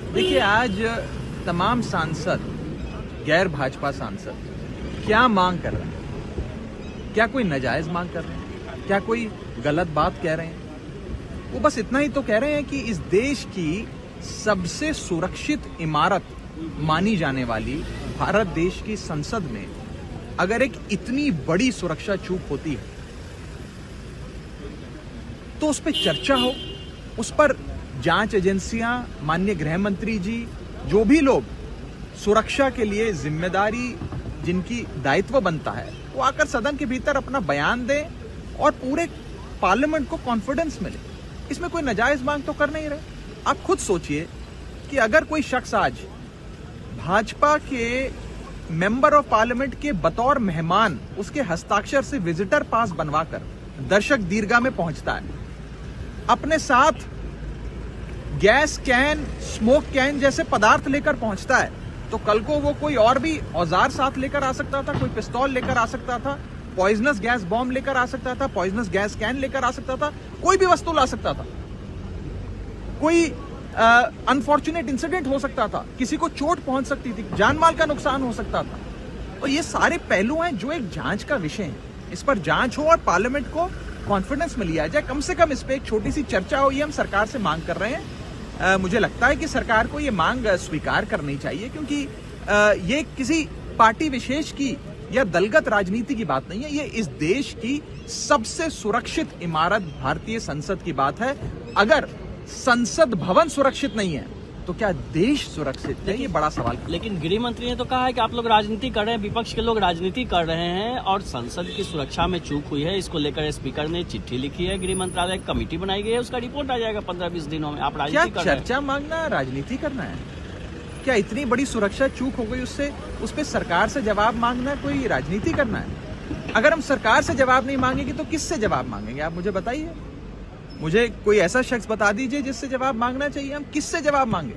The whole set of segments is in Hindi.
देखिए, आज तमाम सांसद, गैर भाजपा सांसद क्या मांग कर रहे हैं? क्या कोई नाजायज मांग कर रहे हैं? क्या कोई गलत बात कह रहे हैं? वो बस इतना ही तो कह रहे हैं कि इस देश की सबसे सुरक्षित इमारत मानी जाने वाली भारत देश की संसद में अगर एक इतनी बड़ी सुरक्षा चूक होती है तो उस पर चर्चा हो, उस पर जांच एजेंसियां, माननीय गृह मंत्री जी, जो भी लोग सुरक्षा के लिए जिम्मेदारी जिनकी दायित्व बनता है, वो आकर सदन के भीतर अपना बयान दें और पूरे पार्लियामेंट को कॉन्फिडेंस मिले। इसमें कोई नाजायज मांग तो कर नहीं रहे। आप खुद सोचिए कि अगर कोई शख्स आज भाजपा के मेंबर ऑफ पार्लियामेंट के बतौर मेहमान उसके हस्ताक्षर से विजिटर पास बनवाकर दर्शक दीर्घा में पहुंचता है, अपने साथ गैस कैन, स्मोक कैन जैसे पदार्थ लेकर पहुंचता है, तो कल को वो कोई और भी औजार साथ लेकर आ सकता था, कोई पिस्तौल लेकर आ सकता था, पॉइजनस गैस बॉम्ब लेकर आ सकता था, पॉइजनस गैस कैन लेकर आ सकता था, कोई भी वस्तु ला सकता था, कोई अनफॉर्चुनेट इंसिडेंट हो सकता था, किसी को चोट पहुंच सकती थी, जान माल का नुकसान हो सकता था। और ये सारे पहलू हैं जो एक जांच का विषय है। इस पर जांच हो और पार्लियामेंट को कॉन्फिडेंस में लिया जाए। कम से कम इस पर एक छोटी सी चर्चा हो, ये हम सरकार से मांग कर रहे हैं। मुझे लगता है कि सरकार को ये मांग स्वीकार करनी चाहिए, क्योंकि ये किसी पार्टी विशेष की या दलगत राजनीति की बात नहीं है। ये इस देश की सबसे सुरक्षित इमारत भारतीय संसद की बात है। अगर संसद भवन सुरक्षित नहीं है तो क्या देश सुरक्षित है? ये बड़ा सवाल। लेकिन गृह मंत्री ने तो कहा है कि आप लोग राजनीति कर रहे हैं, विपक्ष के लोग राजनीति कर रहे हैं और संसद की सुरक्षा में चूक हुई है। इसको लेकर स्पीकर ने चिट्ठी लिखी है, गृह मंत्रालय कमेटी बनाई गई है, उसका रिपोर्ट आ जाएगा 15-20 दिनों में। आप राजनीति कर रहे हैं। चर्चा मांगना राजनीति करना है क्या? इतनी बड़ी सुरक्षा चूक हो गई, उससे उस पर सरकार से जवाब मांगना कोई राजनीति करना है? अगर हम सरकार से जवाब नहीं मांगेंगे तो किससे जवाब मांगेंगे? आप मुझे बताइए। मुझे कोई ऐसा शख्स बता दीजिए जिससे जवाब मांगना चाहिए। हम किससे जवाब मांगे?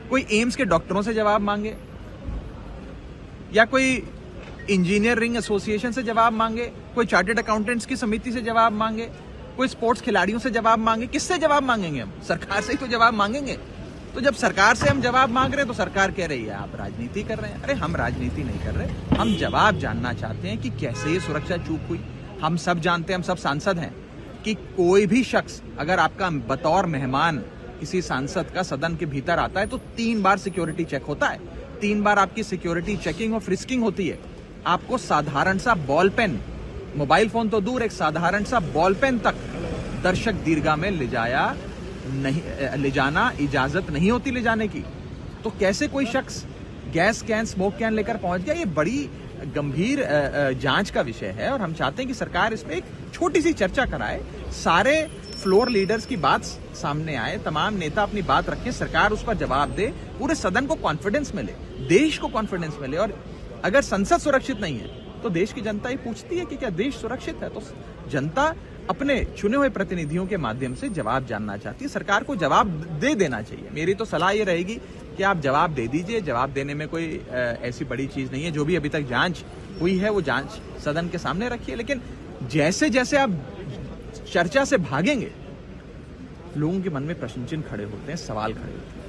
कोई एम्स के डॉक्टरों से जवाब मांगे, या कोई इंजीनियरिंग एसोसिएशन से जवाब मांगे, कोई चार्टर्ड अकाउंटेंट्स की समिति से जवाब मांगे, कोई स्पोर्ट्स खिलाड़ियों से जवाब मांगे? किससे जवाब मांगेंगे? हम सरकार से ही तो जवाब मांगेंगे। तो जब सरकार से हम जवाब मांग रहे हैं तो सरकार कह रही है आप राजनीति कर रहे हैं। अरे हम राजनीति नहीं कर रहे, हम जवाब जानना चाहते हैं कि कैसे ये सुरक्षा चूक हुई। हम सब जानते हैं, हम सब सांसद हैं कि कोई भी शख्स अगर आपका बतौर मेहमान किसी सांसद का सदन के भीतर आता है तो 3 बार सिक्योरिटी चेक होता है, 3 बार आपकी सिक्योरिटी चेकिंग और फ्रिस्किंग होती है। आपको साधारण सा बॉल पेन, मोबाइल फोन तो दूर, एक साधारण सा बॉल पेन तक दर्शक दीर्घा में ले जाना इजाजत नहीं होती ले जाने की। तो कैसे कोई शख्स गैस कैन, स्मोक कैन लेकर पहुंच गया? ये बड़ी गंभीर जांच का विषय है और हम चाहते हैं कि सरकार इसमें एक छोटी सी चर्चा कराए, सारे फ्लोर लीडर्स की बात सामने आए, तमाम नेता अपनी बात रखें, सरकार उस पर जवाब दे, पूरे सदन को कॉन्फिडेंस मिले, देश को कॉन्फिडेंस मिले। और अगर संसद सुरक्षित नहीं है तो देश की जनता ये पूछती है कि क्या देश सुरक्षित है? तो जनता अपने चुने हुए प्रतिनिधियों के माध्यम से जवाब जानना चाहती है। सरकार को जवाब दे देना चाहिए। मेरी तो सलाह ये रहेगी कि आप जवाब दे दीजिए। जवाब देने में कोई ऐसी बड़ी चीज नहीं है। जो भी अभी तक जांच हुई है वो जांच सदन के सामने रखिए, लेकिन जैसे जैसे आप चर्चा से भागेंगे लोगों के मन में प्रश्न चिन्ह खड़े होते हैं, सवाल खड़े होते हैं।